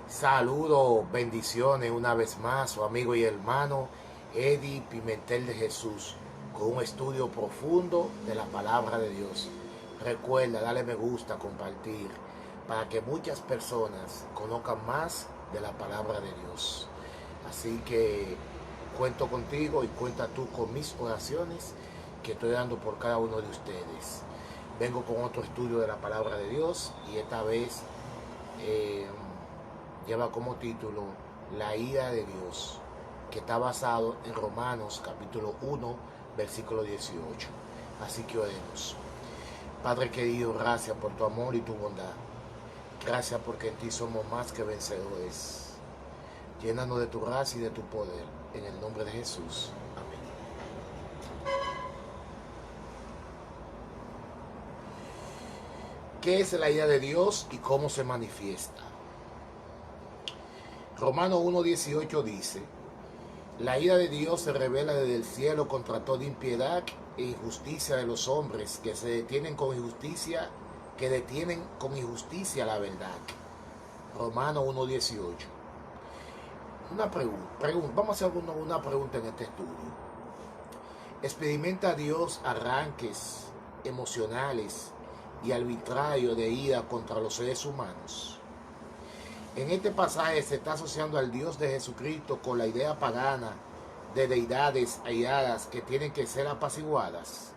Saludos, bendiciones una vez más, su amigo y hermano Eddie Pimentel de Jesús, con un estudio profundo de la palabra de Dios. Recuerda, darle me gusta, compartir, para que muchas personas conozcan más de la palabra de Dios. Así que cuento contigo y cuenta tú con mis oraciones que estoy dando por cada uno de ustedes. Vengo con otro estudio de la palabra de Dios y esta vez lleva como título La ira de Dios, que está basado en Romanos capítulo 1, versículo 18. Así que oremos. Padre querido, gracias por tu amor y tu bondad. Gracias porque en ti somos más que vencedores. Llénanos de tu gracia y de tu poder. En el nombre de Jesús. Amén. ¿Qué es la ira de Dios y cómo se manifiesta? Romanos 1:18 dice: la ira de Dios se revela desde el cielo contra toda impiedad e injusticia de los hombres que detienen con injusticia la verdad. Romanos 1:18. Una pregunta. Vamos a hacer una pregunta en este estudio. ¿Experimenta Dios arranques emocionales y arbitrarios de ira contra los seres humanos? En este pasaje se está asociando al Dios de Jesucristo con la idea pagana de deidades airadas que tienen que ser apaciguadas.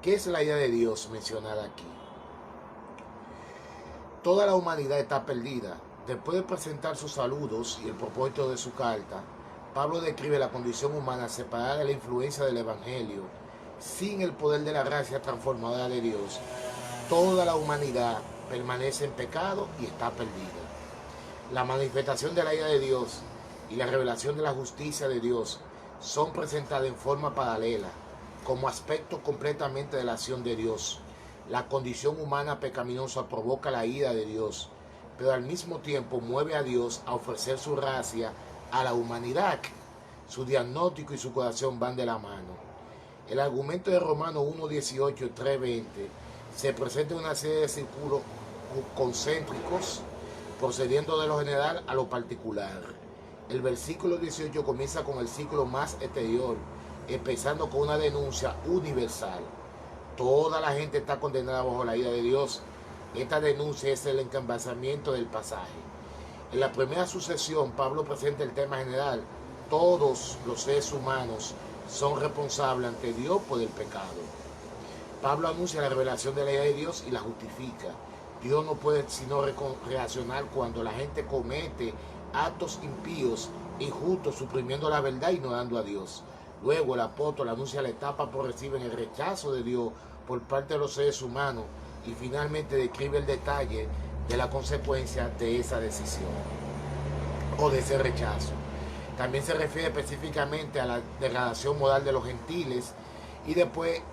¿Qué es la idea de Dios mencionada aquí? Toda la humanidad está perdida. Después de presentar sus saludos y el propósito de su carta, Pablo describe la condición humana separada de la influencia del Evangelio, sin el poder de la gracia transformadora de Dios. Toda la humanidad permanece en pecado y está perdida. La manifestación de la ira de Dios y la revelación de la justicia de Dios son presentadas en forma paralela, como aspectos completamente de la acción de Dios. La condición humana pecaminosa provoca la ira de Dios, pero al mismo tiempo mueve a Dios a ofrecer su gracia a la humanidad. Su diagnóstico y su corazón van de la mano. El argumento de Romanos 1:18 y 3:20 se presenta en una serie de círculos concéntricos, procediendo de lo general a lo particular. El versículo 18 comienza con el círculo más exterior, empezando con una denuncia universal. Toda la gente está condenada bajo la ira de Dios. Esta denuncia es el encabezamiento del pasaje. En la primera sucesión, Pablo presenta el tema general. Todos los seres humanos son responsables ante Dios por el pecado. Pablo anuncia la revelación de la ira de Dios y la justifica. Dios no puede sino reaccionar cuando la gente comete actos impíos e injustos, suprimiendo la verdad y ignorando a Dios. Luego el apóstol anuncia la etapa progresiva en el rechazo de Dios por parte de los seres humanos y finalmente describe el detalle de la consecuencia de esa decisión o de ese rechazo. También se refiere específicamente a la degradación moral de los gentiles y después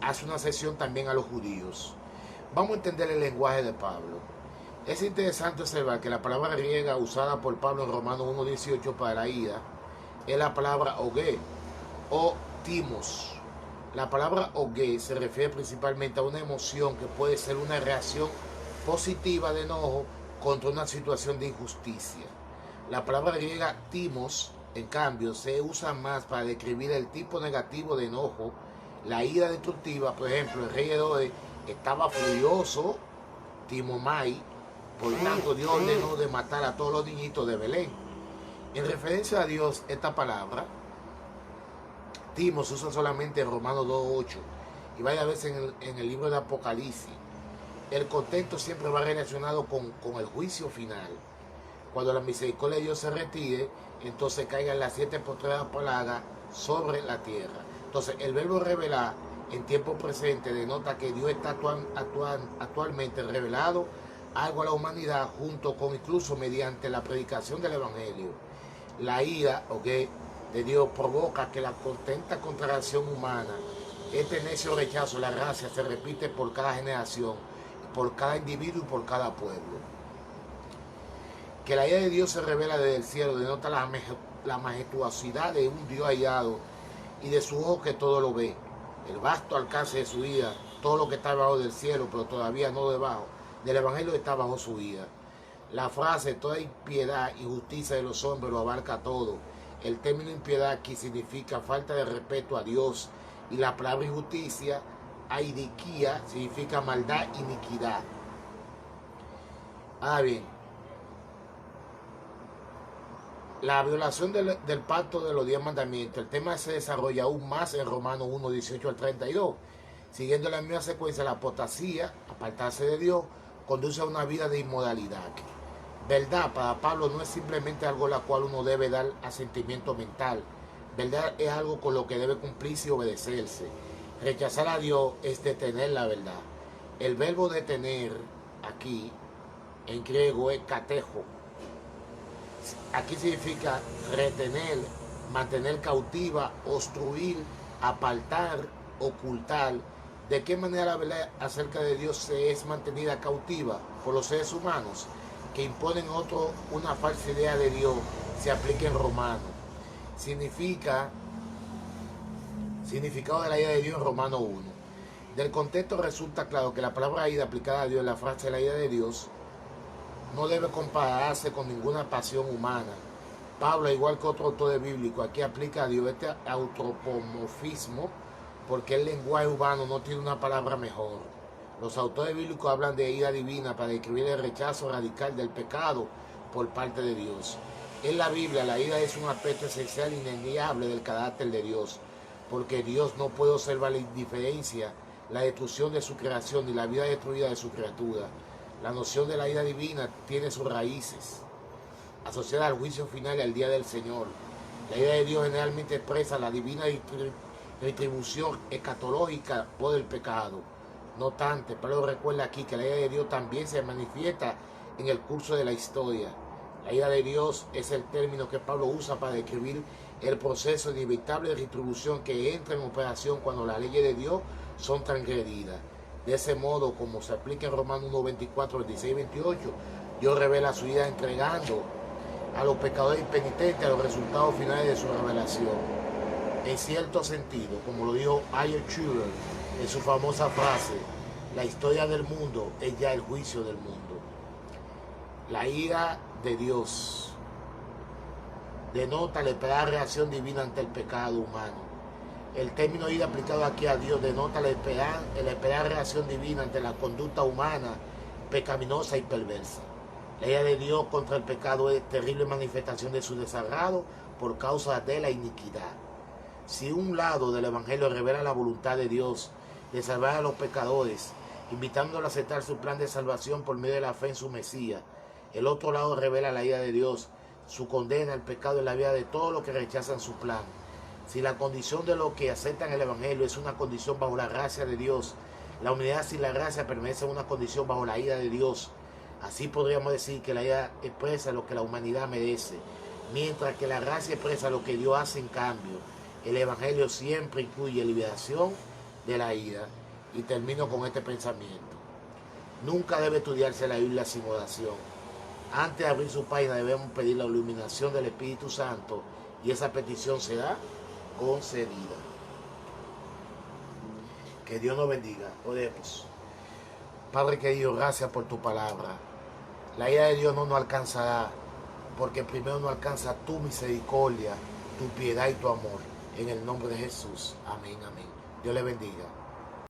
hace una sesión también a los judíos. Vamos a entender el lenguaje de Pablo. Es interesante observar que la palabra griega usada por Pablo en Romanos 1:18 para la ira es la palabra ogé o timos. La palabra ogé se refiere principalmente a una emoción que puede ser una reacción positiva de enojo contra una situación de injusticia. La palabra griega timos, en cambio, se usa más para describir el tipo negativo de enojo, la ira destructiva. Por ejemplo, el rey Herodes estaba furioso, Timomai, por tanto Dios ordenó de matar a todos los niñitos de Belén. En referencia a Dios, esta palabra, Timos, se usa solamente en Romanos 2:8 y varias veces en el libro de Apocalipsis. El contexto siempre va relacionado con el juicio final. Cuando la misericordia de Dios se retire, entonces caigan las 7 postreras plagas sobre la tierra. Entonces, el verbo revelar en tiempo presente denota que Dios está actualmente revelado algo a la humanidad, junto con incluso mediante la predicación del Evangelio. La ira de Dios provoca que la contenta contracción humana, este necio rechazo, la gracia, se repite por cada generación, por cada individuo y por cada pueblo. Que la ira de Dios se revela desde el cielo denota la majestuosidad de un Dios airado y de su ojo que todo lo ve. El vasto alcance de su ira, todo lo que está debajo del cielo, pero todavía no debajo del Evangelio, está bajo su ira. La frase toda impiedad y justicia de los hombres lo abarca todo. El término impiedad aquí significa falta de respeto a Dios y la palabra injusticia, aidiquía, significa maldad, iniquidad. Ahora bien, la violación del pacto de los 10 mandamientos, el tema se desarrolla aún más en Romanos 1, 18 al 32. Siguiendo la misma secuencia, la apostasía, apartarse de Dios, conduce a una vida de inmoralidad. Verdad para Pablo no es simplemente algo a la cual uno debe dar asentimiento mental. Verdad es algo con lo que debe cumplirse y obedecerse. Rechazar a Dios es detener la verdad. El verbo detener aquí en griego es katejo. Aquí significa retener, mantener cautiva, obstruir, apartar, ocultar. ¿De qué manera la verdad acerca de Dios se es mantenida cautiva por los seres humanos que imponen una falsa idea de Dios? Se aplica en Romano. Significado de la ira de Dios en Romano 1. Del contexto resulta claro que la palabra ira aplicada a Dios en la frase la ira de Dios no debe compararse con ninguna pasión humana. Pablo, igual que otro autor bíblico, aquí aplica a Dios este antropomorfismo porque el lenguaje humano no tiene una palabra mejor. Los autores bíblicos hablan de ira divina para describir el rechazo radical del pecado por parte de Dios. En la Biblia, la ira es un aspecto esencial e innegable del carácter de Dios, porque Dios no puede observar la indiferencia, la destrucción de su creación y la vida destruida de su criatura. La noción de la ira divina tiene sus raíces asociadas al juicio final y al día del Señor. La ira de Dios generalmente expresa la divina retribución escatológica por el pecado. No obstante, Pablo recuerda aquí que la ira de Dios también se manifiesta en el curso de la historia. La ira de Dios es el término que Pablo usa para describir el proceso de inevitable retribución que entra en operación cuando las leyes de Dios son transgredidas. De ese modo, como se aplica en Romanos 1, 24, 26 y 28, Dios revela su ira entregando a los pecadores impenitentes los resultados finales de su revelación. En cierto sentido, como lo dijo Ayer Schuller en su famosa frase, la historia del mundo es ya el juicio del mundo. La ira de Dios denota la esperada reacción divina ante el pecado humano. El término ira aplicado aquí a Dios denota la esperada reacción divina ante la conducta humana pecaminosa y perversa. La ira de Dios contra el pecado es terrible manifestación de su desagrado por causa de la iniquidad. Si un lado del Evangelio revela la voluntad de Dios de salvar a los pecadores, invitándolos a aceptar su plan de salvación por medio de la fe en su Mesías, el otro lado revela la ira de Dios, su condena al pecado en la vida de todos los que rechazan su plan. Si la condición de los que aceptan el Evangelio es una condición bajo la gracia de Dios, la humanidad sin la gracia permanece en una condición bajo la ira de Dios. Así podríamos decir que la ira expresa lo que la humanidad merece, mientras que la gracia expresa lo que Dios hace en cambio. El Evangelio siempre incluye liberación de la ira. Y termino con este pensamiento. Nunca debe estudiarse la Biblia sin oración. Antes de abrir su página debemos pedir la iluminación del Espíritu Santo y esa petición será concedida. Que Dios nos bendiga. Oremos. Padre querido, gracias por tu palabra. La ira de Dios no nos alcanzará, porque primero nos alcanza tu misericordia, tu piedad y tu amor. En el nombre de Jesús. Amén, amén. Dios le bendiga.